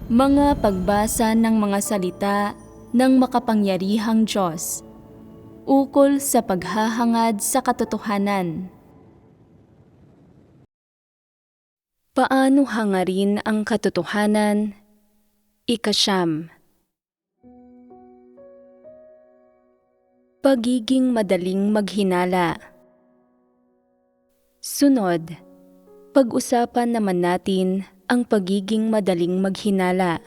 Mga pagbasa ng mga salita ng makapangyarihang Diyos, ukol sa paghahangad sa katotohanan. Paano hangarin ang katotohanan? Ika-9. Pagiging madaling maghinala. Sunod, pag-usapan naman natin ang pagiging madaling maghinala.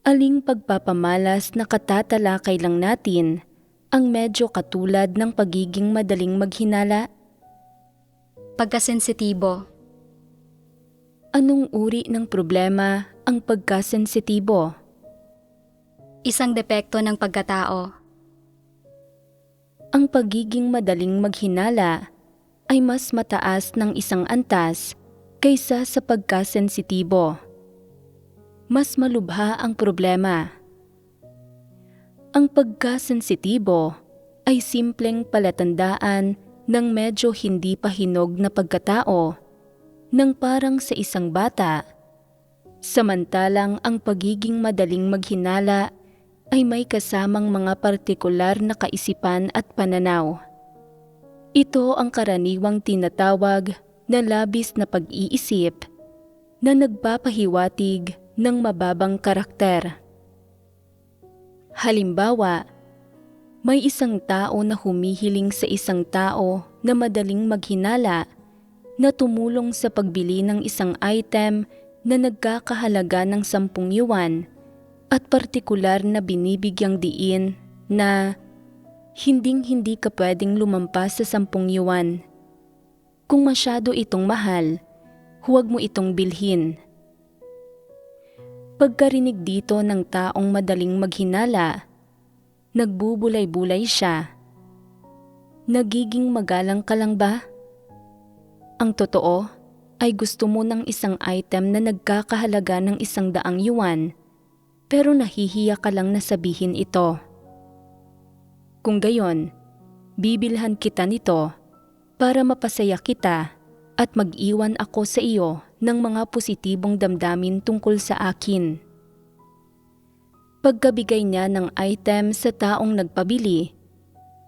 Aling pagpapamalas na katatalakay lang natin ang medyo katulad ng pagiging madaling maghinala? Pagkasensitibo. Anong uri ng problema ang pagkasensitibo? Isang depekto ng pagkatao. Ang pagiging madaling maghinala ay mas mataas ng isang antas kaysa sa pagkasensitibo. Mas malubha ang problema. Ang pagkasensitibo ay simpleng palatandaan ng medyo hindi pa hinog na pagkatao ng parang sa isang bata, samantalang ang pagiging madaling maghinala ay may kasamang mga partikular na kaisipan at pananaw. Ito ang karaniwang tinatawag na labis na pag-iisip na nagpapahiwatig ng mababang karakter. Halimbawa, may isang tao na humihiling sa isang tao na madaling maghinala na tumulong sa pagbili ng isang item na nagkakahalaga ng 10 yuan at partikular na binibigyang diin na hinding-hindi ka pwedeng lumampas sa 10 yuan. Kung masyado itong mahal, huwag mo itong bilhin. Pagkarinig dito ng taong madaling maghinala, nagbubulay-bulay siya. Nagiging magalang ka lang ba? Ang totoo ay gusto mo ng isang item na nagkakahalaga ng 100 yuan, pero nahihiya ka lang na sabihin ito. Kung gayon, bibilhan kita nito para mapasaya kita at mag-iwan ako sa iyo ng mga positibong damdamin tungkol sa akin. Pagkabigay niya ng item sa taong nagpabili,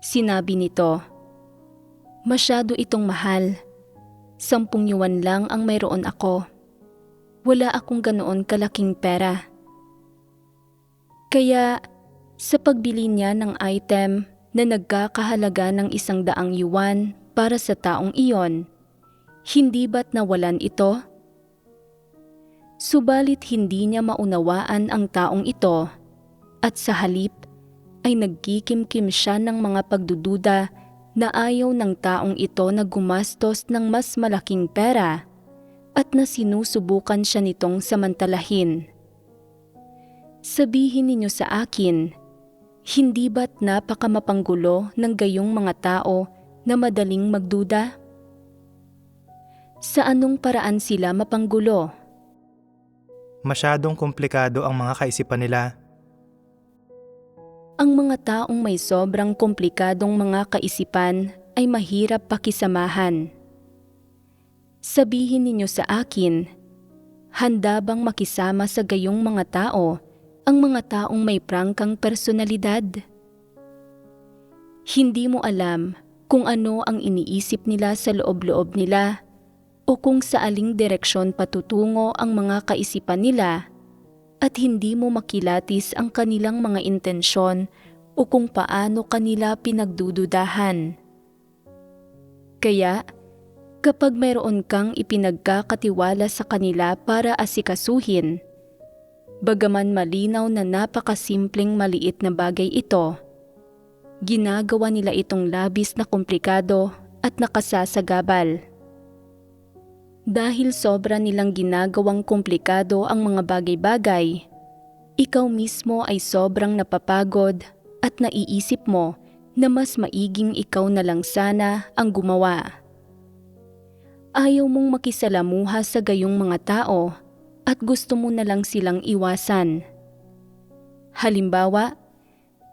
sinabi nito, "Masyado itong mahal. 10 yuan lang ang mayroon ako. Wala akong ganoon kalaking pera." Kaya sa pagbili niya ng item na nagkakahalaga ng 100 yuan para sa taong iyon, hindi ba't nawalan ito? Subalit hindi niya maunawaan ang taong ito at sa halip ay nagkikimkim siya ng mga pagdududa na ayaw ng taong ito na gumastos ng mas malaking pera at na sinusubukan siya nitong samantalahin. Sabihin ninyo sa akin, hindi ba't napakamapanggulo ng gayong mga tao na madaling magduda? Sa anong paraan sila mapanggulo? Masyadong komplikado ang mga kaisipan nila. Ang mga taong may sobrang komplikadong mga kaisipan ay mahirap pakisamahan. Sabihin ninyo sa akin, handa bang makisama sa gayong mga tao ang mga taong may prangkang personalidad? Hindi mo alam kung ano ang iniisip nila sa loob-loob nila o kung sa aling direksyon patutungo ang mga kaisipan nila at hindi mo makilatis ang kanilang mga intensyon o kung paano kanila pinagdududahan. Kaya, kapag mayroon kang ipinagkakatiwala sa kanila para asikasuhin, bagaman malinaw na napakasimpleng maliit na bagay ito, ginagawa nila itong labis na komplikado at nakasasagabal. Dahil sobra nilang ginagawang komplikado ang mga bagay-bagay, ikaw mismo ay sobrang napapagod at naiisip mo na mas maiging ikaw na lang sana ang gumawa. Ayaw mong makisalamuha sa gayong mga tao at gusto mo na lang silang iwasan. Halimbawa,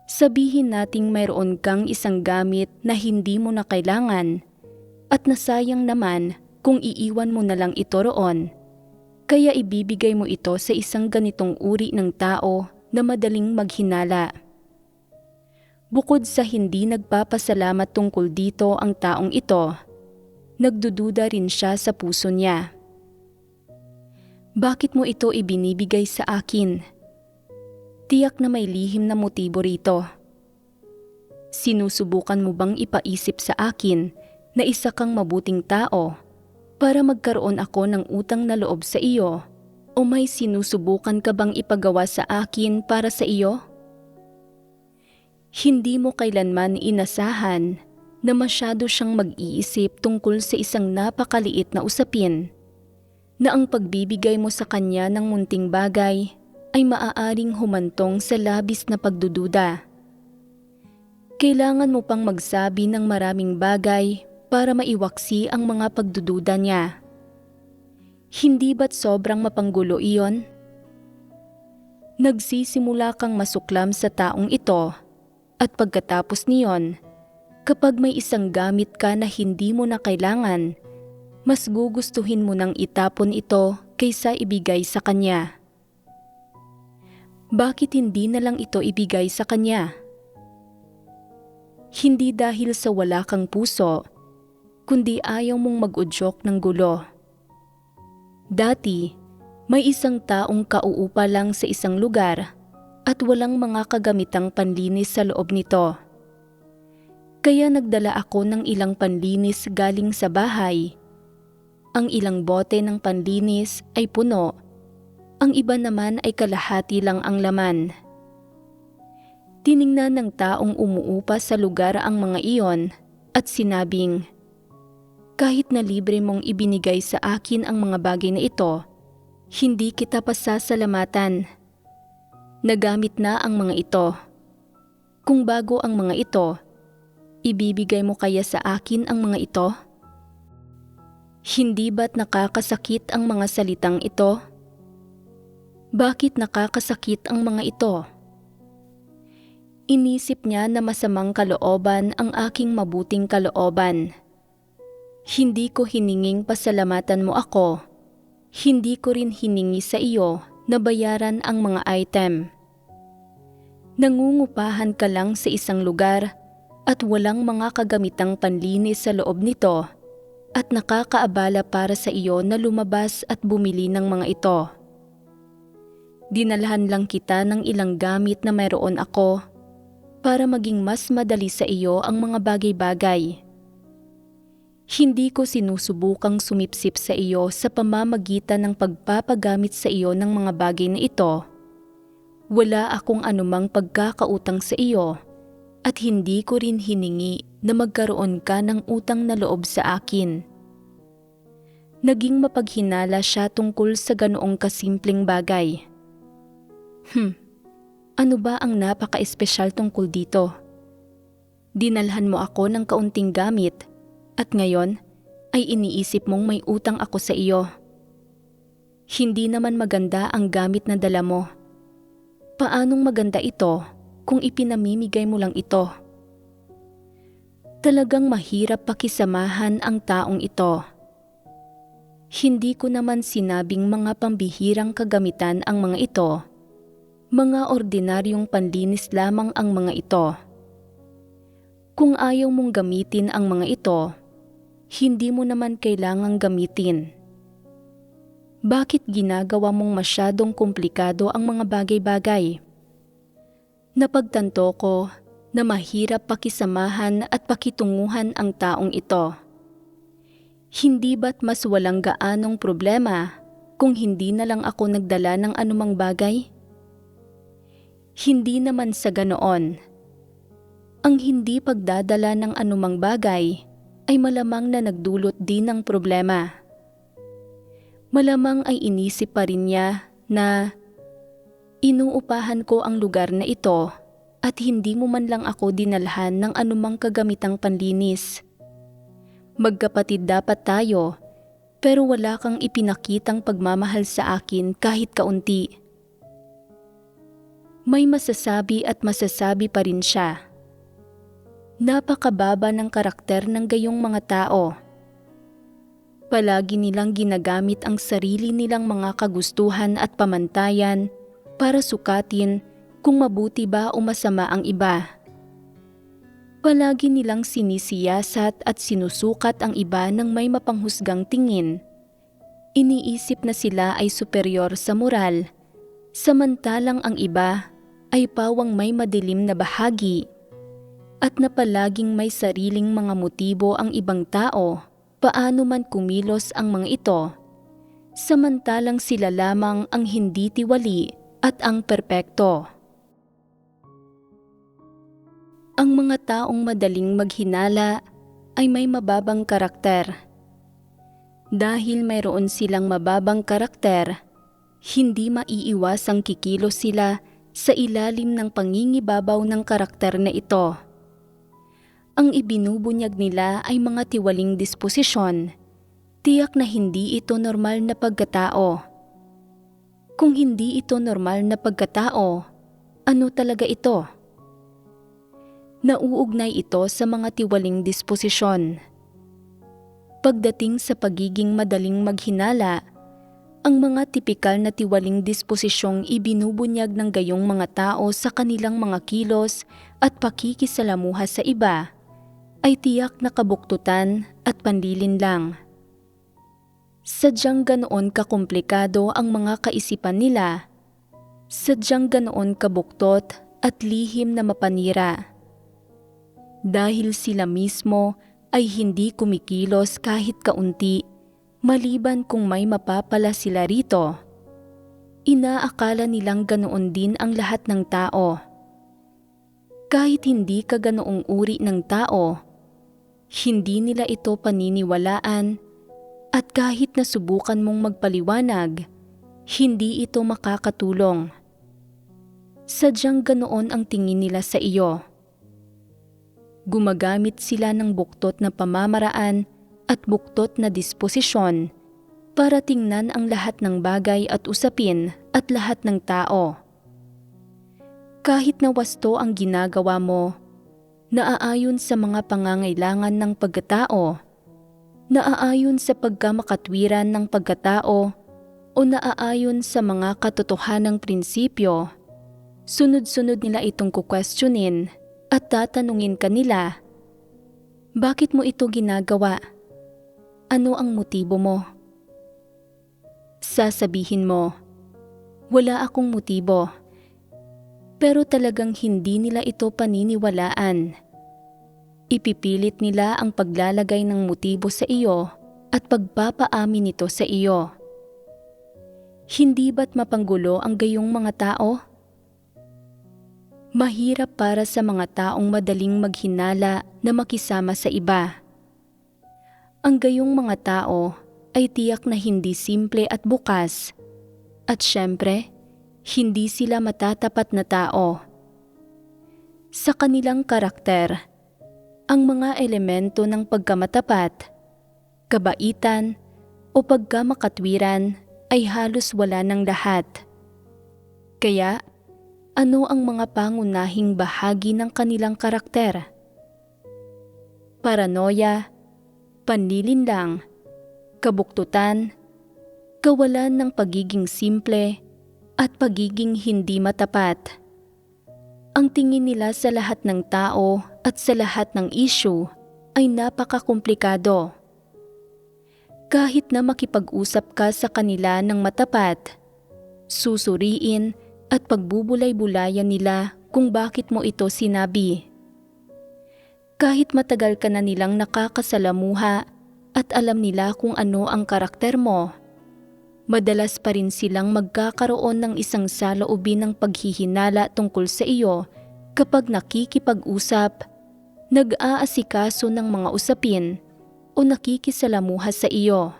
sabihin nating mayroon kang isang gamit na hindi mo na kailangan at nasayang naman kung iiwan mo na lang ito roon Kaya ibibigay mo ito sa isang ganitong uri ng tao na madaling maghinala. Bukod sa hindi nagpapasalamat tungkol dito ang taong ito, nagdududa rin siya sa puso niya. Bakit mo ito ibinibigay sa akin? Tiyak na may lihim na motibo rito. Sinusubukan mo bang ipaisip sa akin na isa kang mabuting tao para magkaroon ako ng utang na loob sa iyo, o may sinusubukan ka bang ipagawa sa akin para sa iyo? Hindi mo kailanman inasahan na masyado siyang mag-iisip tungkol sa isang napakaliit na usapin, na ang pagbibigay mo sa kanya ng munting bagay ay maaaring humantong sa labis na pagdududa. Kailangan mo pang magsabi ng maraming bagay para maiwaksi ang mga pagdududa niya. Hindi ba't sobrang mapanggulo iyon? Nagsisimula kang masuklam sa taong ito at pagkatapos niyon, kapag may isang gamit ka na hindi mo na kailangan, mas gugustuhin mo nang itapon ito kaysa ibigay sa kanya. Bakit hindi na lang ito ibigay sa kanya? Hindi dahil sa wala kang puso, kundi ayaw mong mag-udyok ng gulo. Dati, may isang taong kauupa lang sa isang lugar at walang mga kagamitang panlinis sa loob nito. Kaya nagdala ako ng ilang panlinis galing sa bahay. Ang ilang bote ng panlinis ay puno, ang iba naman ay kalahati lang ang laman. Tiningnan ng taong umuupa sa lugar ang mga iyon at sinabing, "Kahit na libre mong ibinigay sa akin ang mga bagay na ito, hindi kita pasasalamatan. Nagamit na ang mga ito. Kung bago ang mga ito, ibibigay mo kaya sa akin ang mga ito?" Hindi ba't nakakasakit ang mga salitang ito? Bakit nakakasakit ang mga ito? Inisip niya na masamang kalooban ang aking mabuting kalooban. Hindi ko hininging pasalamatan mo ako. Hindi ko rin hiningi sa iyo na bayaran ang mga item. Nangungupahan ka lang sa isang lugar at walang mga kagamitang panlinis sa loob nito at nakakaabala para sa iyo na lumabas at bumili ng mga ito. Dinalhan lang kita ng ilang gamit na mayroon ako para maging mas madali sa iyo ang mga bagay-bagay. Hindi ko sinusubukang sumipsip sa iyo sa pamamagitan ng pagpapagamit sa iyo ng mga bagay na ito. Wala akong anumang pagkakautang sa iyo at hindi ko rin hiningi na magkaroon ka ng utang na loob sa akin. Naging mapaghinala siya tungkol sa ganoong kasimpleng bagay. Ano ba ang napaka-espesyal tungkol dito? Dinalhan mo ako ng kaunting gamit at ngayon ay iniisip mong may utang ako sa iyo. Hindi naman maganda ang gamit na dala mo. Paanong maganda ito kung ipinamimigay mo lang ito? Talagang mahirap pakisamahan ang taong ito. Hindi ko naman sinabing mga pambihirang kagamitan ang mga ito. Mga ordinaryong panlinis lamang ang mga ito. Kung ayaw mong gamitin ang mga ito, hindi mo naman kailangang gamitin. Bakit ginagawa mong masyadong komplikado ang mga bagay-bagay? Napagtanto ko na mahirap pakisamahan at pakitunguhan ang taong ito. Hindi ba't mas walang gaanong problema kung hindi na lang ako nagdala ng anumang bagay? Hindi naman sa ganoon. Ang hindi pagdadala ng anumang bagay ay malamang na nagdulot din ng problema. Malamang ay inisip pa rin niya na inuupahan ko ang lugar na ito at hindi mo man lang ako dinalhan ng anumang kagamitang panlinis. Magkapatid dapat tayo, pero wala kang ipinakitang pagmamahal sa akin kahit kaunti. May masasabi at masasabi pa rin siya. Napakababa ng karakter ng gayong mga tao. Palagi nilang ginagamit ang sarili nilang mga kagustuhan at pamantayan para sukatin kung mabuti ba o masama ang iba. Palagi nilang sinisiyasat at sinusukat ang iba ng may mapanghusgang tingin. Iniisip na sila ay superior sa moral, samantalang ang iba ay pawang may madilim na bahagi, at na palaging may sariling mga motibo ang ibang tao paano man kumilos ang mga ito, samantalang sila lamang ang hindi tiwali at ang perpekto. Ang mga taong madaling maghinala ay may mababang karakter. Dahil mayroon silang mababang karakter, hindi maiiwasang kikilos sila sa ilalim ng pangingibabaw ng karakter na ito. Ang ibinubunyag nila ay mga tiwaling disposisyon. Tiyak na hindi ito normal na pagkatao. Kung hindi ito normal na pagkatao, ano talaga ito? Nauugnay ito sa mga tiwaling disposisyon. Pagdating sa pagiging madaling maghinala, ang mga tipikal na tiwaling disposisyong ibinubunyag ng gayong mga tao sa kanilang mga kilos at pakikisalamuha sa iba ay tiyak na kabuktutan at panlilin lang. Sadyang ganoon kakomplikado ang mga kaisipan nila, sadyang ganoon kabuktot at lihim na mapanira. Dahil sila mismo ay hindi kumikilos kahit kaunti, maliban kung may mapapala sila rito. Inaakala nilang ganoon din ang lahat ng tao. Kahit hindi ka ganoong uri ng tao, hindi nila ito paniniwalaan, at kahit nasubukan mong magpaliwanag, hindi ito makakatulong. Sadyang ganoon ang tingin nila sa iyo. Gumagamit sila ng buktot na pamamaraan at buktot na disposisyon para tingnan ang lahat ng bagay at usapin at lahat ng tao. Kahit na wasto ang ginagawa mo, naaayon sa mga pangangailangan ng pagkatao, naaayon sa pagkamakatwiran ng pagkatao o naaayon sa mga katotohanang prinsipyo, sunod-sunod nila itong kukwestiyonin at tatanungin ka nila, bakit mo ito ginagawa? Ano ang motibo mo? Sasabihin mo, wala akong motibo. Pero talagang hindi nila ito paniniwalaan. Ipipilit nila ang paglalagay ng motibo sa iyo at pagpapaamin nito sa iyo. Hindi ba't mapanggulo ang gayong mga tao? Mahirap para sa mga taong madaling maghinala na makisama sa iba. Ang gayong mga tao ay tiyak na hindi simple at bukas. At syempre, hindi sila matatapat na tao. Sa kanilang karakter, ang mga elemento ng pagkamatapat, kabaitan o pagkamakatwiran ay halos wala ng lahat. Kaya, ano ang mga pangunahing bahagi ng kanilang karakter? Paranoia, panlilinlang, kabuktutan, kawalan ng pagiging simple, at pagiging hindi matapat. Ang tingin nila sa lahat ng tao at sa lahat ng issue ay napakakomplikado. Kahit na makipag-usap ka sa kanila ng matapat, susuriin at pagbubulay-bulayan nila kung bakit mo ito sinabi. Kahit matagal ka na nilang nakakasalamuha at alam nila kung ano ang karakter mo, madalas pa rin silang magkakaroon ng isang saloobin ng paghihinala tungkol sa iyo kapag nakikipag-usap, nag-aasikaso ng mga usapin o nakikisalamuha sa iyo.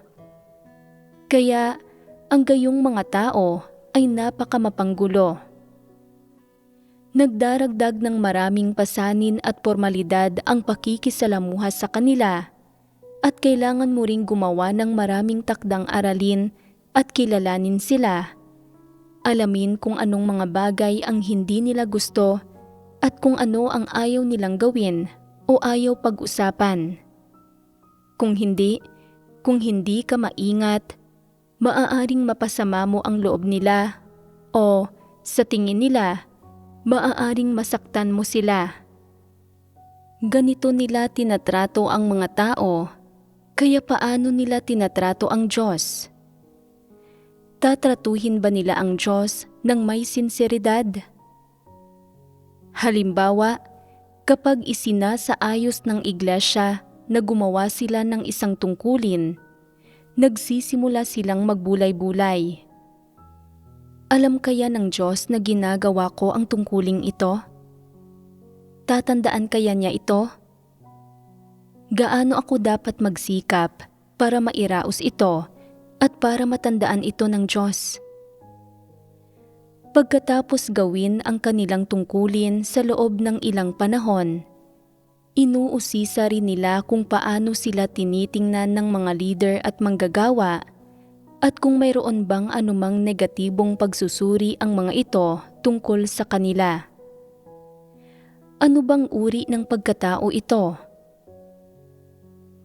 Kaya ang gayong mga tao ay napakamapanggulo. Nagdaragdag ng maraming pasanin at formalidad ang pakikisalamuha sa kanila at kailangan mo ring gumawa ng maraming takdang aralin at kilalanin sila. Alamin kung anong mga bagay ang hindi nila gusto at kung ano ang ayaw nilang gawin o ayaw pag-usapan. Kung hindi, Kung hindi ka maingat, maaaring mapasama mo ang loob nila o sa tingin nila, maaaring masaktan mo sila. Ganito nila tinatrato ang mga tao, kaya paano nila tinatrato ang Diyos? Tatratuhin ba nila ang Diyos ng may sinseridad? Halimbawa, kapag isinasaayos ng iglesia na gumawa sila ng isang tungkulin, nagsisimula silang magbulay-bulay. Alam kaya ng Diyos na ginagawa ko ang tungkuling ito? Tatandaan kaya niya ito? Gaano ako dapat magsikap para mairaos ito at para matandaan ito ng Diyos? Pagkatapos gawin ang kanilang tungkulin sa loob ng ilang panahon, inuusisa rin nila kung paano sila tinitingnan ng mga leader at manggagawa at kung mayroon bang anumang negatibong pagsusuri ang mga ito tungkol sa kanila. Ano bang uri ng pagkatao ito?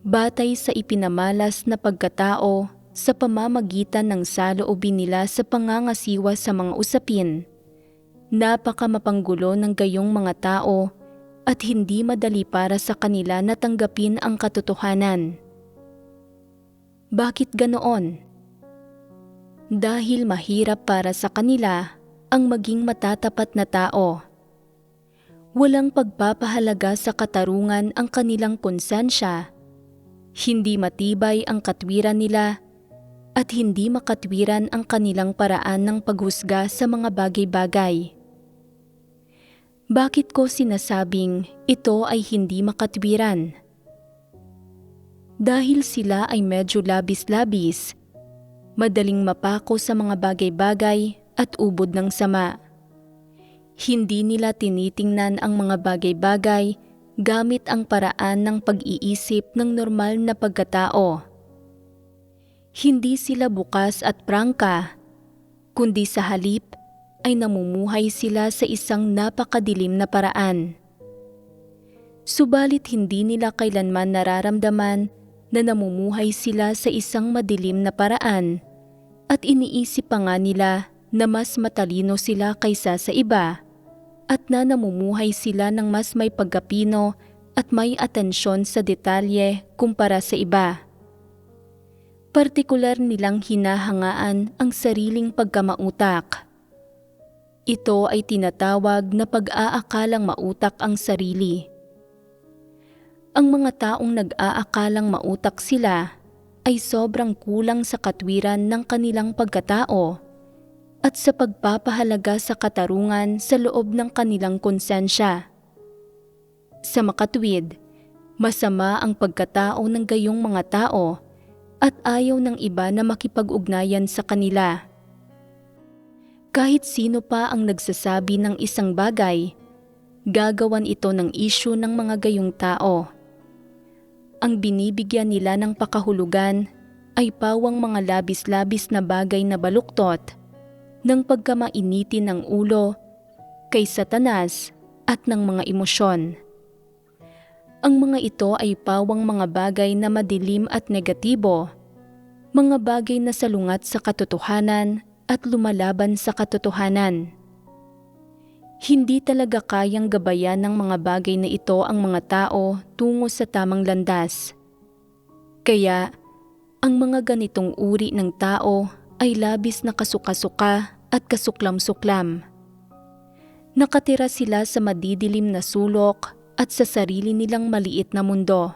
Batay sa ipinamalas na pagkatao sa pamamagitan ng saloobin nila sa pangangasiwa sa mga usapin, napakamapanggulo ng gayong mga tao at hindi madali para sa kanila na tanggapin ang katotohanan. Bakit ganoon? Dahil mahirap para sa kanila ang maging matatapat na tao. Walang pagpapahalaga sa katarungan ang kanilang konsensya, hindi matibay ang katwiran nila, at hindi makatwiran ang kanilang paraan ng paghusga sa mga bagay-bagay. Bakit ko sinasabing ito ay hindi makatwiran? Dahil sila ay medyo labis-labis, madaling mapako sa mga bagay-bagay at ubod ng sama. Hindi nila tinitingnan ang mga bagay-bagay gamit ang paraan ng pag-iisip ng normal na pagkatao. Hindi sila bukas at prangka, kundi sa halip ay namumuhay sila sa isang napakadilim na paraan. Subalit hindi nila kailanman nararamdaman na namumuhay sila sa isang madilim na paraan at iniisip pa nga nila na mas matalino sila kaysa sa iba at na namumuhay sila ng mas may pagkapino at may atensyon sa detalye kumpara sa iba. Partikular nilang hinahangaan ang sariling pagkamautak. Ito ay tinatawag na pag-aakalang mautak ang sarili. Ang mga taong nag-aakalang mautak sila ay sobrang kulang sa katwiran ng kanilang pagkatao at sa pagpapahalaga sa katarungan sa loob ng kanilang konsensya. Sa makatwid, masama ang pagkatao ng gayong mga tao at ayaw ng iba na makipag-ugnayan sa kanila. Kahit sino pa ang nagsasabi ng isang bagay, gagawan ito ng issue ng mga gayong tao. Ang binibigyan nila ng pakahulugan ay pawang mga labis-labis na bagay na baluktot ng pagkamainitin ng ulo kay Satanas at ng mga emosyon. Ang mga ito ay pawang mga bagay na madilim at negatibo, mga bagay na salungat sa katotohanan at lumalaban sa katotohanan. Hindi talaga kayang gabayan ng mga bagay na ito ang mga tao tungo sa tamang landas. Kaya, ang mga ganitong uri ng tao ay labis na kasuka-suka at kasuklam-suklam. Nakatira sila sa madidilim na sulok at sa sarili nilang maliit na mundo.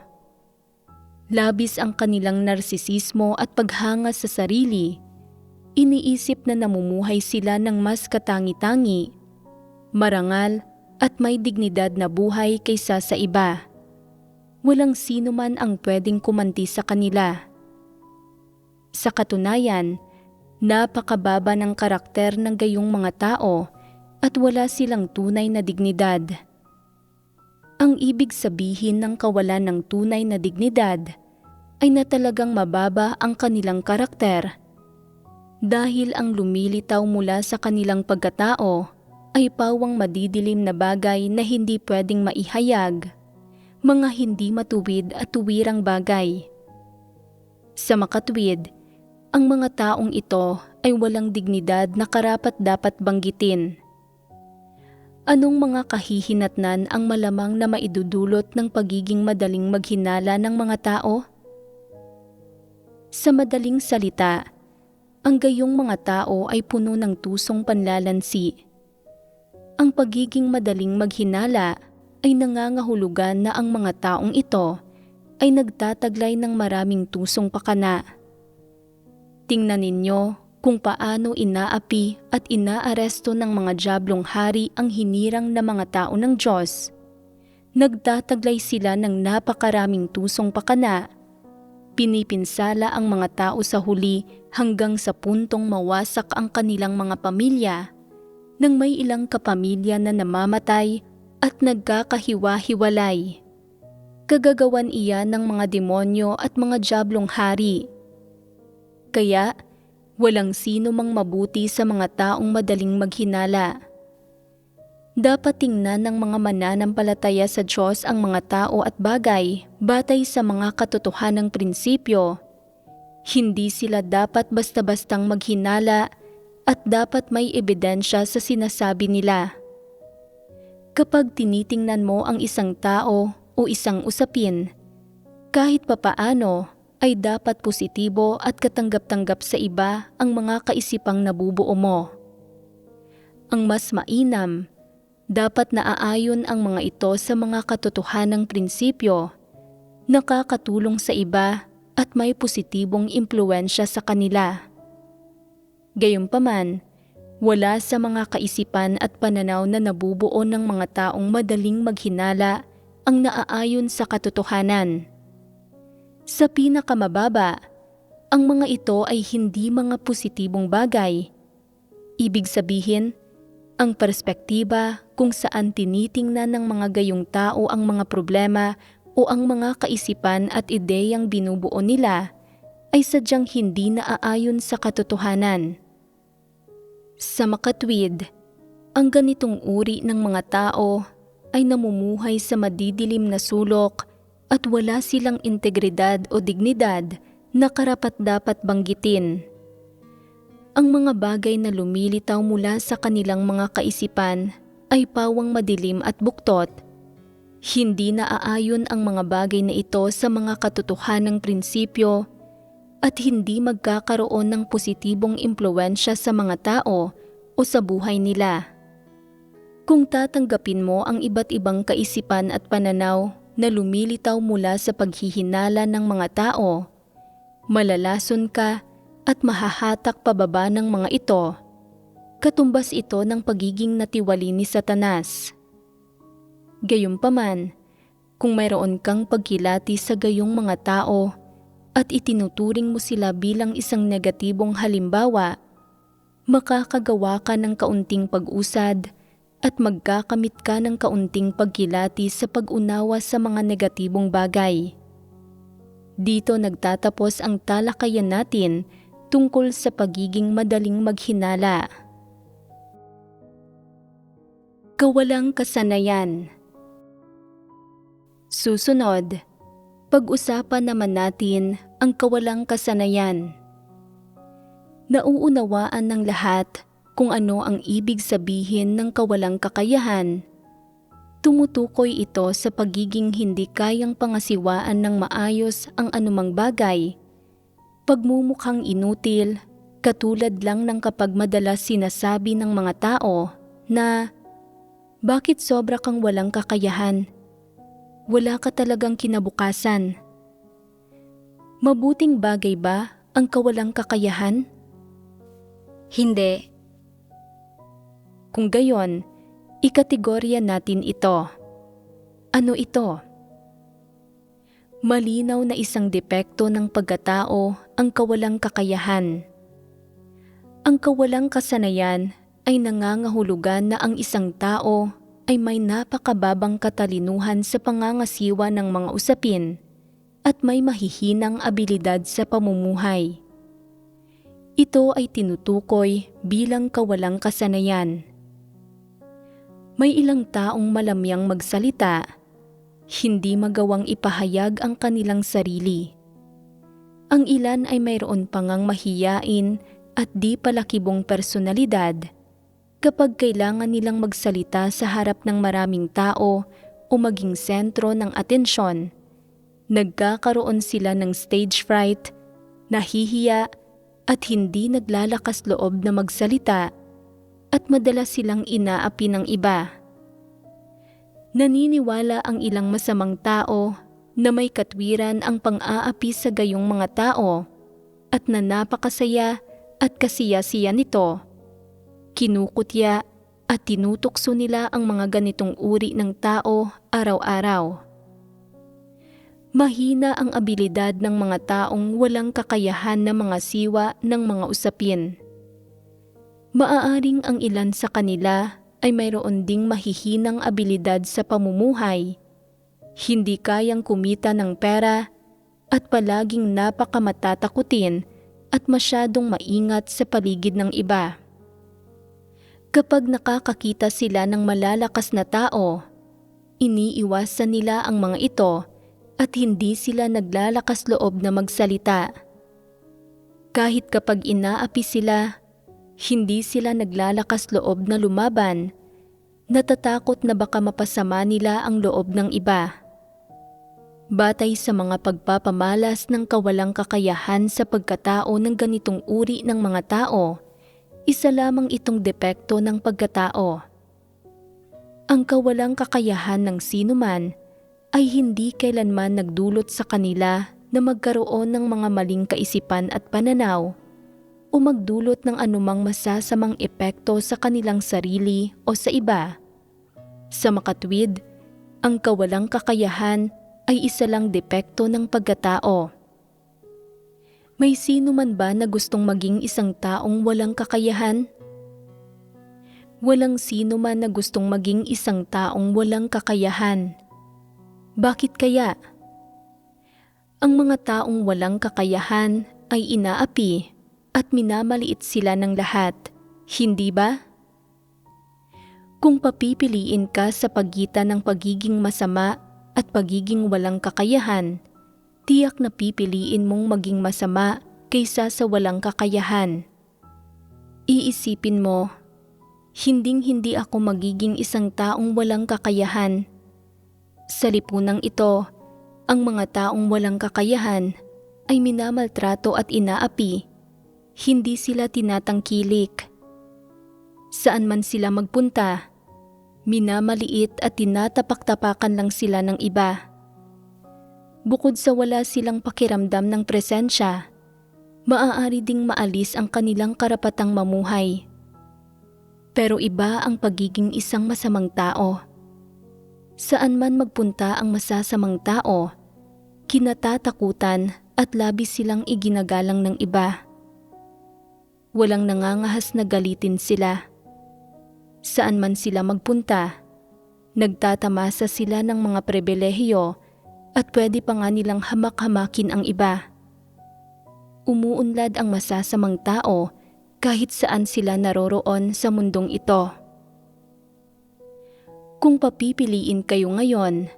Labis ang kanilang narsisismo at paghanga sa sarili. Iniisip na namumuhay sila ng mas katangi-tangi, marangal at may dignidad na buhay kaysa sa iba. Walang sino man ang pwedeng kumanti sa kanila. Sa katunayan, napakababa ng karakter ng gayong mga tao at wala silang tunay na dignidad. Ang ibig sabihin ng kawalan ng tunay na dignidad ay na talagang mababa ang kanilang karakter dahil ang lumilitaw mula sa kanilang pagkatao ay pawang madidilim na bagay na hindi pwedeng maihayag, mga hindi matuwid at tuwirang bagay. Sa makatwid, ang mga taong ito ay walang dignidad na karapat-dapat banggitin. Anong mga kahihinatnan ang malamang na maidudulot ng pagiging madaling maghinala ng mga tao? Sa madaling salita, ang gayong mga tao ay puno ng tusong panlalansi. Ang pagiging madaling maghinala ay nangangahulugan na ang mga taong ito ay nagtataglay ng maraming tusong pakana. Tingnan ninyo kung paano inaapi at inaaresto ng mga diablong hari ang hinirang na mga tao ng Diyos. Nagtataglay sila ng napakaraming tusong pakana. Pinipinsala ang mga tao sa huli hanggang sa puntong mawasak ang kanilang mga pamilya, nang may ilang kapamilya na namamatay at nagkakahiwa-hiwalay. Kagagawan iyan ng mga demonyo at mga diablong hari. Kaya, walang sino mang mabuti sa mga taong madaling maghinala. Dapat tingnan ng mga mananampalataya sa Diyos ang mga tao at bagay batay sa mga katotohanang prinsipyo. Hindi sila dapat basta-bastang maghinala at dapat may ebidensya sa sinasabi nila. Kapag tinitingnan mo ang isang tao o isang usapin, kahit papaano ay dapat positibo at katanggap-tanggap sa iba ang mga kaisipang nabubuo mo. Ang mas mainam, dapat naaayon ang mga ito sa mga katotohanang prinsipyo, nakakatulong sa iba at may positibong impluwensya sa kanila. Gayunpaman, wala sa mga kaisipan at pananaw na nabubuo ng mga taong madaling maghinala ang naaayon sa katotohanan. Sa pinakamababa, ang mga ito ay hindi mga positibong bagay. Ibig sabihin, ang perspektiba kung saan tinitingnan ng mga gayong tao ang mga problema o ang mga kaisipan at ideyang binubuo nila ay sadyang hindi naaayon sa katotohanan. Sa makatwid, ang ganitong uri ng mga tao ay namumuhay sa madidilim na sulok at wala silang integridad o dignidad na karapat-dapat banggitin. Ang mga bagay na lumilitaw mula sa kanilang mga kaisipan ay pawang madilim at buktot. Hindi naaayon ang mga bagay na ito sa mga katotohanang prinsipyo at hindi magkakaroon ng positibong impluwensya sa mga tao o sa buhay nila. Kung tatanggapin mo ang iba't ibang kaisipan at pananaw na lumilitaw mula sa paghihinala ng mga tao, malalason ka at mahahatak pababa ng mga ito. Katumbas ito ng pagiging natiwali ni Satanas. Gayunpaman, kung mayroon kang pagkilati sa gayong mga tao at itinuturing mo sila bilang isang negatibong halimbawa, makakagawa ka ng kaunting pag-usad at magkakamit ka ng kaunting pagkilati sa pag-unawa sa mga negatibong bagay. Dito nagtatapos ang talakayan natin tungkol sa pagiging madaling maghinala. Kawalang kasanayan. Susunod, pag-usapan naman natin ang kawalang kasanayan. Nauunawaan ng lahat kung ano ang ibig sabihin ng kawalang kakayahan. Tumutukoy ito sa pagiging hindi kayang pangasiwaan ng maayos ang anumang bagay. Pagmumukhang inutil, katulad lang ng kapag madalas sinasabi ng mga tao na, "Bakit sobra kang walang kakayahan? Wala ka talagang kinabukasan." Mabuting bagay ba ang kawalang kakayahan? Hindi. Kung gayon, ikategorya natin ito. Ano ito? Malinaw na isang depekto ng pagkatao ang kawalang kakayahan. Ang kawalang kasanayan ay nangangahulugan na ang isang tao ay may napakababang katalinuhan sa pangangasiwa ng mga usapin at may mahihinang abilidad sa pamumuhay. Ito ay tinutukoy bilang kawalang kasanayan. May ilang taong malamyang magsalita, hindi magawang ipahayag ang kanilang sarili. Ang ilan ay mayroon pa ngang mahiyain at di palakibong personalidad kapag kailangan nilang magsalita sa harap ng maraming tao o maging sentro ng atensyon. Nagkakaroon sila ng stage fright, nahihiya at hindi naglalakas loob na magsalita at madalas silang inaapi ng iba. Naniniwala ang ilang masamang tao na may katwiran ang pang-aapi sa gayong mga tao at na napakasaya at kasiya-siya nito. Kinukutya at tinutokso nila ang mga ganitong uri ng tao araw-araw. Mahina ang abilidad ng mga taong walang kakayahan na mga siwa ng mga usapin. Maaaring ang ilan sa kanila ay mayroon ding mahihinang abilidad sa pamumuhay, hindi kayang kumita ng pera at palaging napakamatatakutin at masyadong maingat sa paligid ng iba. Kapag nakakakita sila ng malalakas na tao, iniiwasan nila ang mga ito at hindi sila naglalakas loob na magsalita. Kahit kapag inaapi sila, hindi sila naglalakas loob na lumaban, natatakot na baka mapasama nila ang loob ng iba. Batay sa mga pagpapamalas ng kawalang kakayahan sa pagkatao ng ganitong uri ng mga tao, isa lamang itong depekto ng pagkatao. Ang kawalang kakayahan ng sinuman ay hindi kailanman nagdulot sa kanila na magkaroon ng mga maling kaisipan at pananaw o magdulot ng anumang masasamang epekto sa kanilang sarili o sa iba. Sa makatwid, ang kawalang kakayahan ay isa lang depekto ng pagkatao. May sino man ba na gustong maging isang taong walang kakayahan? Walang sino man na gustong maging isang taong walang kakayahan. Bakit kaya? Ang mga taong walang kakayahan ay inaapi at minamaliit sila ng lahat, hindi ba? Kung papipiliin ka sa pagitan ng pagiging masama at pagiging walang kakayahan, tiyak na pipiliin mong maging masama kaysa sa walang kakayahan. Iisipin mo, hinding-hindi ako magiging isang taong walang kakayahan. Sa lipunang ito, ang mga taong walang kakayahan ay minamaltrato at inaapi. Hindi sila tinatangkilik. Saan man sila magpunta, minamaliit at tinatapak-tapakan lang sila ng iba. Bukod sa wala silang pakiramdam ng presensya, maaari ding maalis ang kanilang karapatang mamuhay. Pero iba ang pagiging isang masamang tao. Saan man magpunta ang masasamang tao, kinatatakutan at labis silang iginagalang ng iba. Walang nangangahas na galitin sila. Saan man sila magpunta, nagtatamasa sila ng mga pribilehiyo at pwede pa nga nilang hamak-hamakin ang iba. Umuunlad ang masasamang tao kahit saan sila naroroon sa mundong ito. Kung papipiliin kayo ngayon,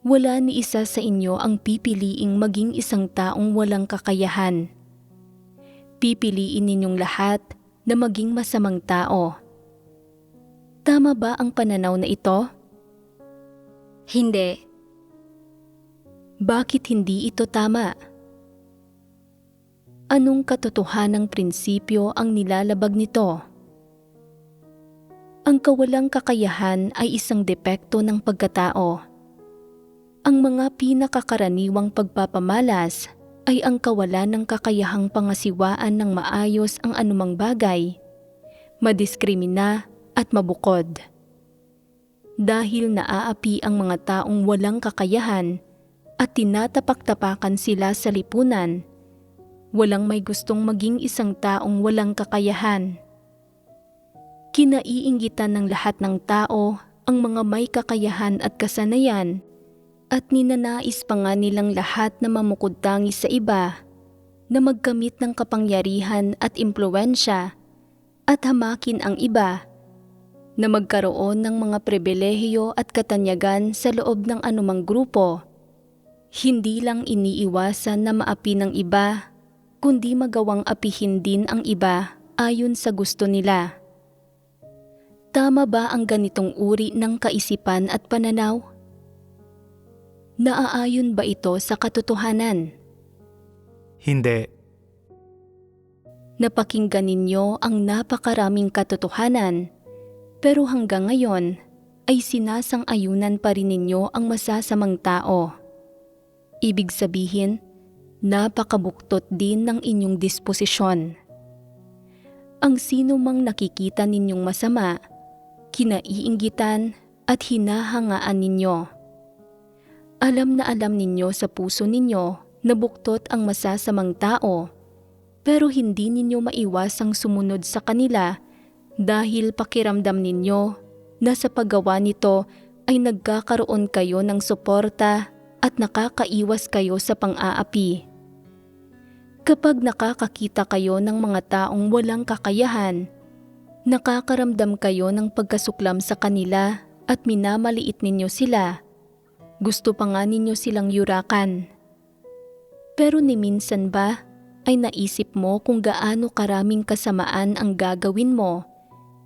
wala ni isa sa inyo ang pipiliing maging isang taong walang kakayahan. Pipiliin ninyong lahat na maging masamang tao. Tama ba ang pananaw na ito? Hindi. Bakit hindi ito tama? Anong katotohanang prinsipyo ang nilalabag nito? Ang kawalang kakayahan ay isang depekto ng pagkatao. Ang mga pinakakaraniwang pagpapamalas ay ang kawalan ng kakayahang pangasiwaan ng maayos ang anumang bagay, madiskrimina at mabukod. Dahil naaapi ang mga taong walang kakayahan at tinatapak-tapakan sila sa lipunan, walang may gustong maging isang taong walang kakayahan. Kinaiinggitan ng lahat ng tao ang mga may kakayahan at kasanayan at ninanais pa nga nilang lahat na mamukod-tangi sa iba, na magkamit ng kapangyarihan at impluwensya at hamakin ang iba, na magkaroon ng mga pribilehiyo at katanyagan sa loob ng anumang grupo, Hindi lang iniiwasan na maapi ng iba, kundi magawang apihin din ang iba ayon sa gusto nila. Tama ba ang ganitong uri ng kaisipan at pananaw? Naaayon ba ito sa katotohanan? Hindi. Napakinggan ninyo ang napakaraming katotohanan, pero hanggang ngayon ay sinasang-ayunan pa rin ninyo ang masasamang tao. Ibig sabihin, napakabuktot din ng inyong disposisyon. Ang sino mang nakikita ninyong masama, kinaiinggitan at hinahangaan ninyo. Alam na alam ninyo sa puso ninyo na buktot ang masasamang tao, pero hindi ninyo maiwasang sumunod sa kanila dahil pakiramdam ninyo na sa paggawa nito ay nagkakaroon kayo ng suporta at nakakaiwas kayo sa pang-aapi. Kapag nakakakita kayo ng mga taong walang kakayahan, nakakaramdam kayo ng pagkasuklam sa kanila at minamaliit ninyo sila. Gusto pa nga ninyo silang yurakan. Pero ni minsan ba ay naisip mo kung gaano karaming kasamaan ang gagawin mo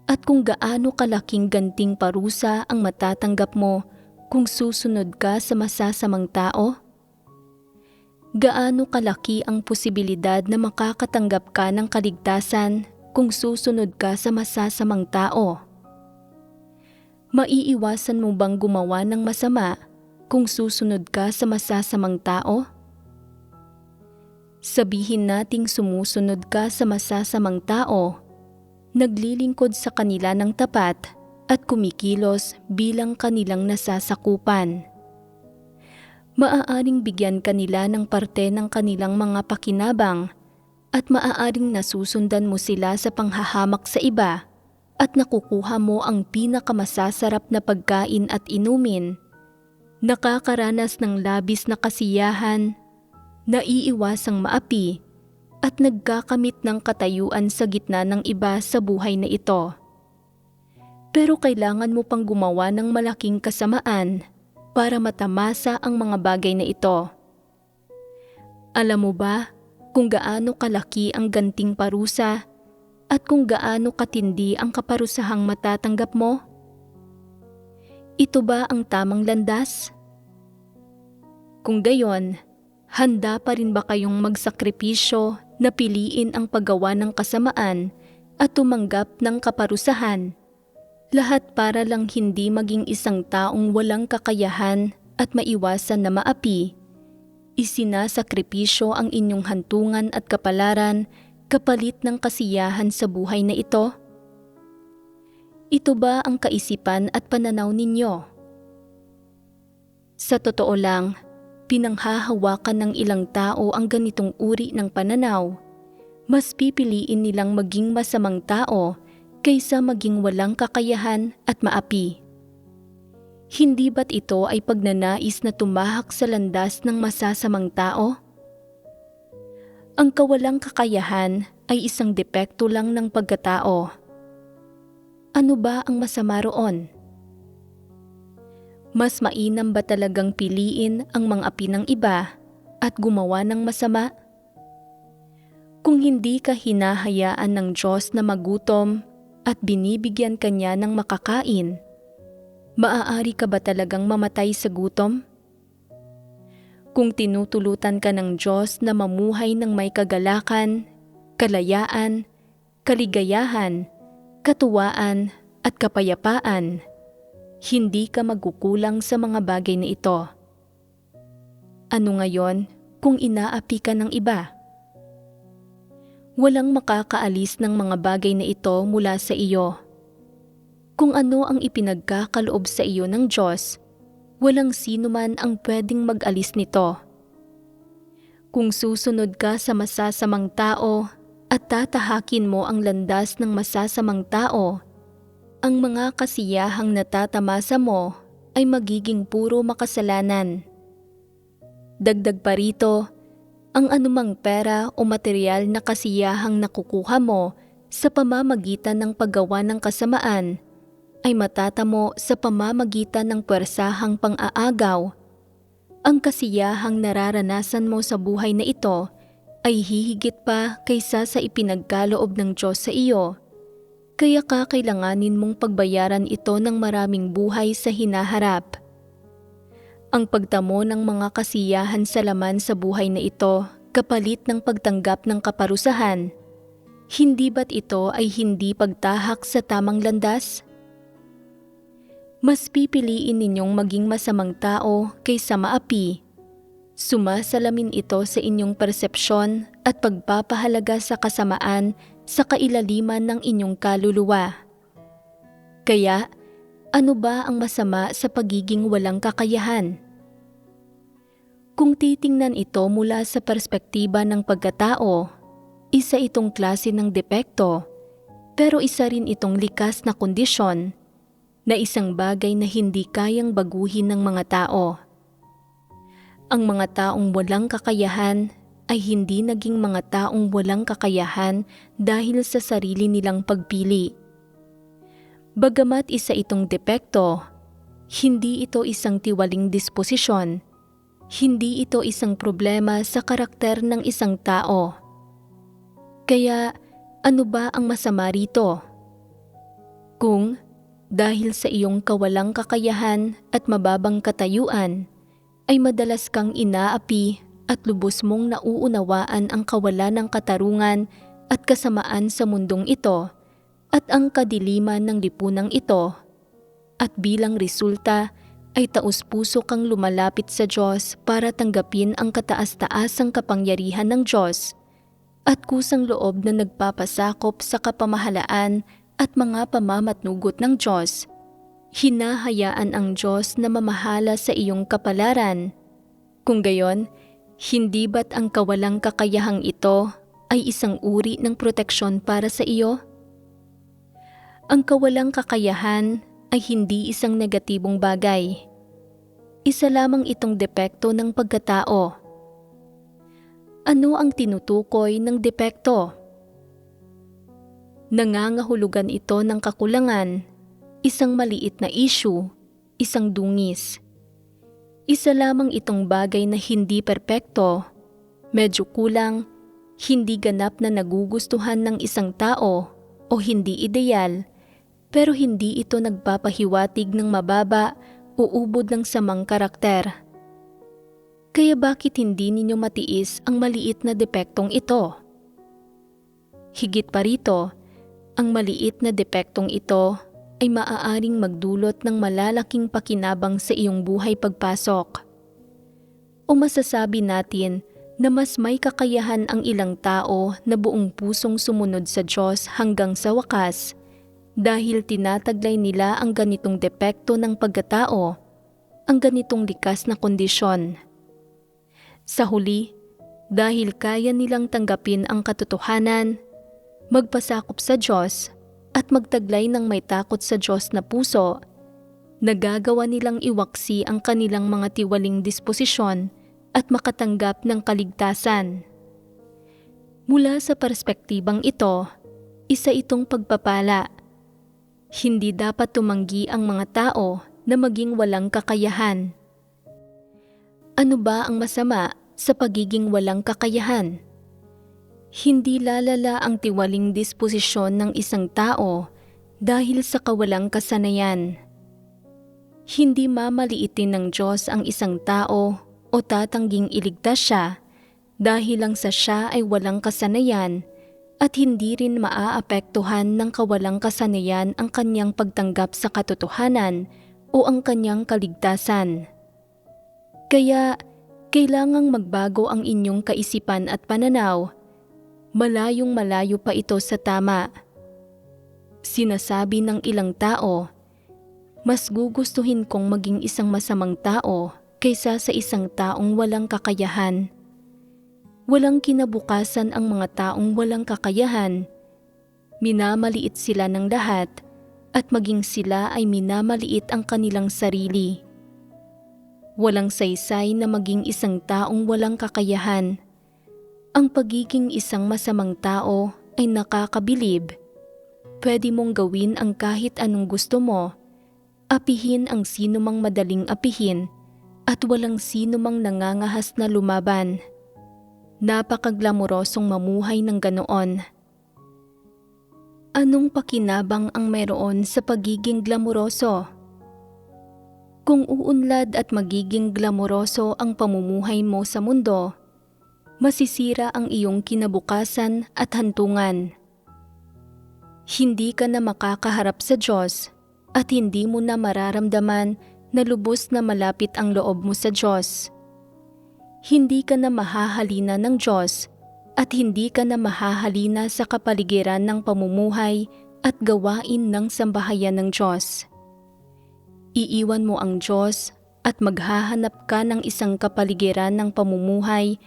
at kung gaano kalaking ganting parusa ang matatanggap mo kung susunod ka sa masasamang tao? Gaano kalaki ang posibilidad na makakatanggap ka ng kaligtasan kung susunod ka sa masasamang tao? Maiiwasan mo bang gumawa ng masama kung susunod ka sa masasamang tao? Sabihin nating sumusunod ka sa masasamang tao, naglilingkod sa kanila ng tapat at kumikilos bilang kanilang nasasakupan. Maaaring bigyan kanila ng parte ng kanilang mga pakinabang at maaaring nasusundan mo sila sa panghahamak sa iba at nakukuha mo ang pinakamasasarap na pagkain at inumin. Nakakaranas ng labis na kasiyahan, naiiwasang maapi, at nagkakamit ng katayuan sa gitna ng iba sa buhay na ito. Pero kailangan mo pang gumawa ng malaking kasamaan para matamasa ang mga bagay na ito. Alam mo ba kung gaano kalaki ang ganting parusa at kung gaano katindi ang kaparusahang matatanggap mo? Ito ba ang tamang landas? Kung gayon, handa pa rin ba kayong magsakripisyo na piliin ang paggawa ng kasamaan at tumanggap ng kaparusahan? Lahat para lang hindi maging isang taong walang kakayahan at maiwasan na maapi. Isinasakripisyo ang inyong hantungan at kapalaran kapalit ng kasiyahan sa buhay na ito? Ito ba ang kaisipan at pananaw ninyo? Sa totoo lang, pinanghahawakan ng ilang tao ang ganitong uri ng pananaw. Mas pipiliin nilang maging masamang tao kaysa maging walang kakayahan at maapi. Hindi ba't ito ay pagnanais na tumahak sa landas ng masasamang tao? Ang kawalang kakayahan ay isang depekto lang ng pagkatao. Ano ba ang masama roon? Mas mainam ba talagang piliin ang mang-api ng iba at gumawa ng masama? Kung hindi ka hinahayaan ng Diyos na magutom at binibigyan kanya ng makakain, maaari ka ba talagang mamatay sa gutom? Kung tinutulutan ka ng Diyos na mamuhay ng may kagalakan, kalayaan, kaligayahan, katuwaan at kapayapaan, hindi ka magkukulang sa mga bagay na ito. Ano ngayon kung inaapi ka ng iba? Walang makakaalis ng mga bagay na ito mula sa iyo. Kung ano ang ipinagkakaloob sa iyo ng Diyos, walang sino man ang pwedeng mag-alis nito. Kung susunod ka sa masasamang tao at tatahakin mo ang landas ng masasamang tao, ang mga kasiyahang natatamasa mo ay magiging puro makasalanan. Dagdag pa rito, ang anumang pera o material na kasiyahang nakukuha mo sa pamamagitan ng paggawa ng kasamaan ay matatamo sa pamamagitan ng puwersahang pang-aagaw Ang kasiyahang nararanasan mo sa buhay na ito ay hihigit pa kaysa sa ipinagkaloob ng Diyos sa iyo. Kaya kakailanganin mong pagbayaran ito ng maraming buhay sa hinaharap. Ang pagtamo ng mga kasiyahan sa laman sa buhay na ito kapalit ng pagtanggap ng kaparusahan, hindi ba't ito ay hindi pagtahak sa tamang landas? Mas pipiliin ninyong maging masamang tao kaysa maapi. Sumasalamin ito sa inyong persepsyon at pagpapahalaga sa kasamaan sa kailaliman ng inyong kaluluwa. Kaya, ano ba ang masama sa pagiging walang kakayahan? Kung titingnan ito mula sa perspektiba ng pagkatao, isa itong klase ng depekto, pero isa rin itong likas na kondisyon na isang bagay na hindi kayang baguhin ng mga tao. Ang mga taong walang kakayahan ay hindi naging mga taong walang kakayahan dahil sa sarili nilang pagpili. Bagamat isa itong depekto, hindi ito isang tiwaling disposisyon. Hindi ito isang problema sa karakter ng isang tao. Kaya, ano ba ang masama rito? Kung, dahil sa iyong kawalang kakayahan at mababang katayuan, ay madalas kang inaapi at lubos mong nauunawaan ang kawalan ng katarungan at kasamaan sa mundong ito at ang kadiliman ng lipunang ito, at bilang resulta ay taus-puso kang lumalapit sa Diyos para tanggapin ang kataas-taasang kapangyarihan ng Diyos at kusang loob na nagpapasakop sa kapamahalaan at mga pamamatnugot ng Diyos, hinahayaan ang Diyos na mamahala sa iyong kapalaran. Kung gayon, hindi ba't ang kawalang kakayahang ito ay isang uri ng proteksyon para sa iyo? Ang kawalang kakayahan ay hindi isang negatibong bagay. Isa lamang itong depekto ng pagkatao. Ano ang tinutukoy ng depekto? Nangangahulugan ito ng kakulangan, isang maliit na issue, isang dungis. Isa lamang itong bagay na hindi perpekto, medyo kulang, hindi ganap na nagugustuhan ng isang tao o hindi ideal, pero hindi ito nagpapahiwatig ng mababa o ubod ng samang karakter. Kaya bakit hindi ninyo matiis ang maliit na depektong ito? Higit pa rito, ang maliit na depektong ito ay maaaring magdulot ng malalaking pakinabang sa iyong buhay pagpasok. O masasabi natin na mas may kakayahan ang ilang tao na buong pusong sumunod sa Diyos hanggang sa wakas dahil tinataglay nila ang ganitong depekto ng pagkatao, ang ganitong likas na kondisyon. Sa huli, dahil kaya nilang tanggapin ang katotohanan, magpasakop sa Diyos at magtaglay ng may takot sa Diyos na puso, nagagawa nilang iwaksi ang kanilang mga tiwaling disposisyon at makatanggap ng kaligtasan. Mula sa perspektibang ito, isa itong pagpapala. Hindi dapat tumanggi ang mga tao na maging walang kakayahan. Ano ba ang masama sa pagiging walang kakayahan? Hindi lalala ang tiwaling disposisyon ng isang tao dahil sa kawalang kasanayan. Hindi mamaliitin ng Diyos ang isang tao o tatangging iligtas siya dahil lang sa siya ay walang kasanayan at hindi rin maaapektuhan ng kawalang kasanayan ang kanyang pagtanggap sa katotohanan o ang kanyang kaligtasan. Kaya, kailangang magbago ang inyong kaisipan at pananaw. Malayong malayo pa ito sa tama. Sinasabi ng ilang tao, mas gugustuhin kong maging isang masamang tao kaysa sa isang taong walang kakayahan. Walang kinabukasan ang mga taong walang kakayahan. Minamaliit sila ng lahat at maging sila ay minamaliit ang kanilang sarili. Walang saysay na maging isang taong walang kakayahan. Ang pagiging isang masamang tao ay nakakabilib. Pwede mong gawin ang kahit anong gusto mo, apihin ang sino mang madaling apihin, at walang sino mang nangangahas na lumaban. Napakaglamorosong mamuhay ng ganoon. Anong pakinabang ang meron sa pagiging glamoroso? Kung uunlad at magiging glamoroso ang pamumuhay mo sa mundo, masisira ang iyong kinabukasan at hantungan. Hindi ka na makakaharap sa Diyos at hindi mo na mararamdaman na lubos na malapit ang loob mo sa Diyos. Hindi ka na mahahalina ng Diyos at hindi ka na mahahalina sa kapaligiran ng pamumuhay at gawain ng sambahayan ng Diyos. Iiwan mo ang Diyos at maghahanap ka ng isang kapaligiran ng pamumuhay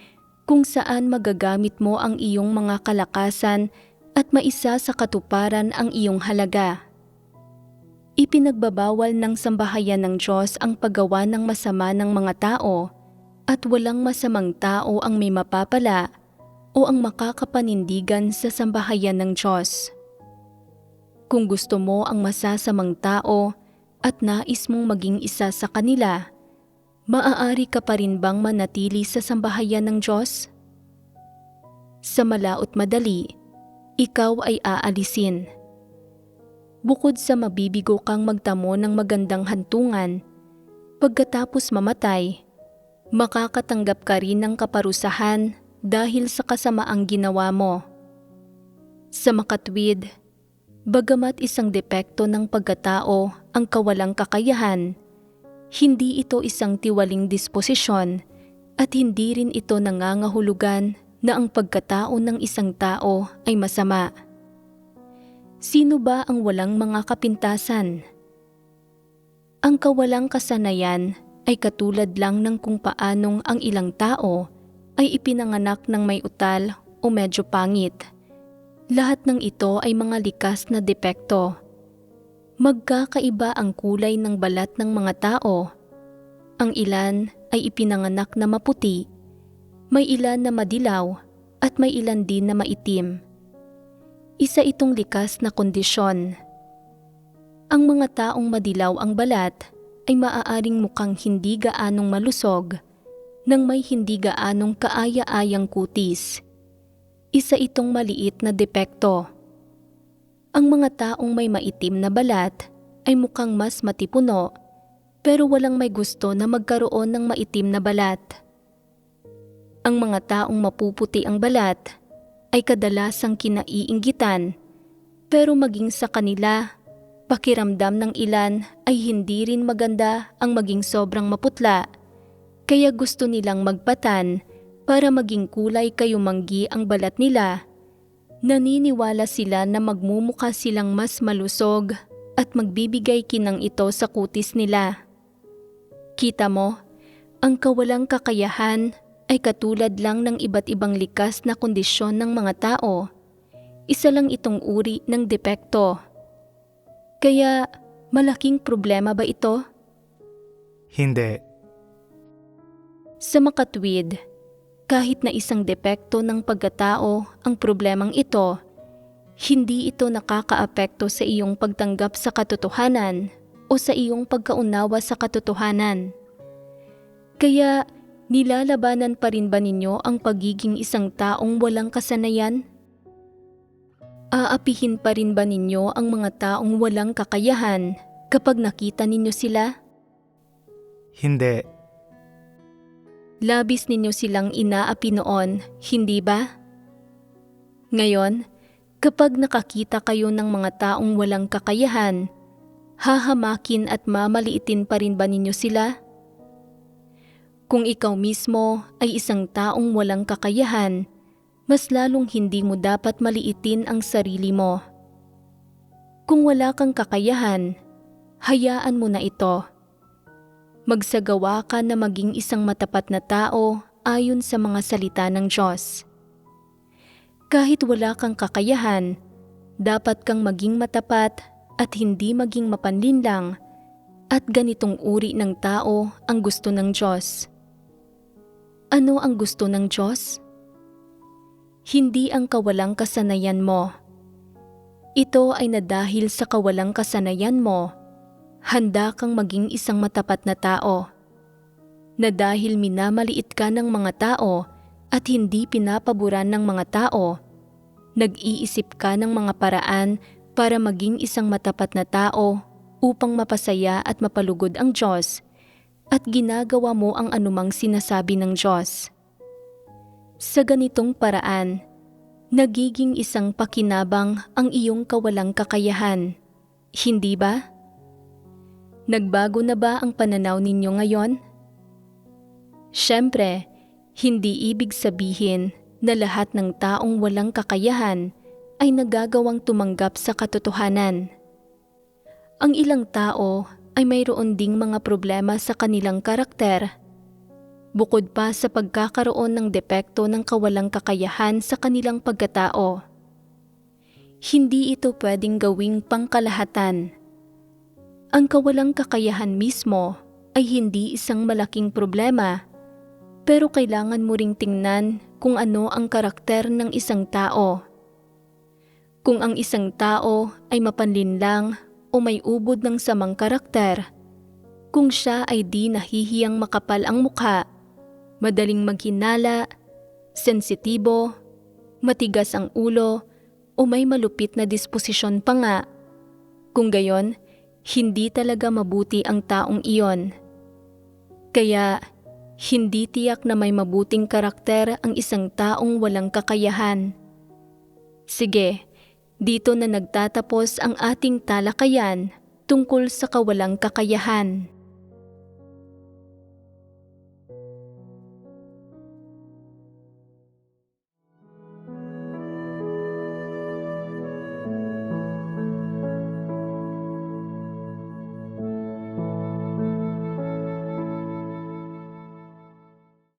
kung saan magagamit mo ang iyong mga kalakasan at maisa sa katuparan ang iyong halaga. Ipinagbabawal ng sambahayan ng Diyos ang paggawa ng masama ng mga tao at walang masamang tao ang may mapapala o ang makakapanindigan sa sambahayan ng Diyos. Kung gusto mo ang masasamang tao at nais mong maging isa sa kanila, maaari ka pa rin bang manatili sa sambahayan ng Diyos? Sa malaot madali, ikaw ay aalisin. Bukod sa mabibigo kang magtamo ng magandang hantungan, pagkatapos mamatay, makakatanggap ka rin ng kaparusahan dahil sa kasamaang ginawa mo. Sa makatwid, bagamat isang depekto ng pagkatao ang kawalang kakayahan, hindi ito isang tiwaling disposisyon at hindi rin ito nangangahulugan na ang pagkatao ng isang tao ay masama. Sino ba ang walang mga kapintasan? Ang kawalang kasanayan ay katulad lang ng kung paanong ang ilang tao ay ipinanganak ng may utal o medyo pangit. Lahat ng ito ay mga likas na depekto. Magkakaiba ang kulay ng balat ng mga tao. Ang ilan ay ipinanganak na maputi, may ilan na madilaw at may ilan din na maitim. Isa itong likas na kondisyon. Ang mga taong madilaw ang balat ay maaaring mukhang hindi gaanong malusog nang may hindi gaanong kaaya-ayang kutis. Isa itong maliit na depekto. Ang mga taong may maitim na balat ay mukhang mas matipuno pero walang may gusto na magkaroon ng maitim na balat. Ang mga taong mapuputi ang balat ay kadalasang kinaiinggitan pero maging sa kanila, pakiramdam ng ilan ay hindi rin maganda ang maging sobrang maputla kaya gusto nilang magpatan para maging kulay kayumanggi ang balat nila. Naniniwala sila na magmumukha silang mas malusog at magbibigay kinang ito sa kutis nila. Kita mo, ang kawalang kakayahan ay katulad lang ng iba't ibang likas na kondisyon ng mga tao. Isa lang itong uri ng depekto. Kaya, malaking problema ba ito? Hindi. Sa makatwid, kahit na isang depekto ng pagkatao ang problemang ito, hindi ito nakakaapekto sa iyong pagtanggap sa katotohanan o sa iyong pagkaunawa sa katotohanan. Kaya, nilalabanan pa rin ba ninyo ang pagiging isang taong walang kasanayan? Aapihin pa rin ba ninyo ang mga taong walang kakayahan kapag nakita ninyo sila? Hindi. Labis ninyo silang inaapi noon, hindi ba? Ngayon, kapag nakakita kayo ng mga taong walang kakayahan, hahamakin at mamaliitin pa rin ba ninyo sila? Kung ikaw mismo ay isang taong walang kakayahan, mas lalong hindi mo dapat maliitin ang sarili mo. Kung wala kang kakayahan, hayaan mo na ito. Magsagawa ka na maging isang matapat na tao ayon sa mga salita ng Diyos. Kahit wala kang kakayahan, dapat kang maging matapat at hindi maging mapanlinlang at ganitong uri ng tao ang gusto ng Diyos. Ano ang gusto ng Diyos? Hindi ang kawalang kasanayan mo. Ito ay na dahil sa kawalang kasanayan mo, handa kang maging isang matapat na tao. na dahil minamaliit ka ng mga tao at hindi pinapaboran ng mga tao, nag-iisip ka ng mga paraan para maging isang matapat na tao upang mapasaya at mapalugod ang Diyos, at ginagawa mo ang anumang sinasabi ng Diyos. Sa ganitong paraan, nagiging isang pakinabang ang iyong kawalang kakayahan, hindi ba? Nagbago na ba ang pananaw ninyo ngayon? Siyempre, hindi ibig sabihin na lahat ng taong walang kakayahan ay nagagawang tumanggap sa katotohanan. Ang ilang tao ay mayroon ding mga problema sa kanilang karakter, bukod pa sa pagkakaroon ng depekto ng kawalang kakayahan sa kanilang pagkatao. Hindi ito pwedeng gawing pangkalahatan. Ang kawalang kakayahan mismo ay hindi isang malaking problema, pero kailangan mo ring tingnan kung ano ang karakter ng isang tao. Kung ang isang tao ay mapanlinlang o may ubod ng samang karakter, kung siya ay di nahihiyang makapal ang mukha, madaling maghinala, sensitibo, matigas ang ulo, o may malupit na disposisyon pa nga, kung gayon, hindi talaga mabuti ang taong iyon. Kaya, hindi tiyak na may mabuting karakter ang isang taong walang kakayahan. Sige, dito na nagtatapos ang ating talakayan tungkol sa kawalang kakayahan.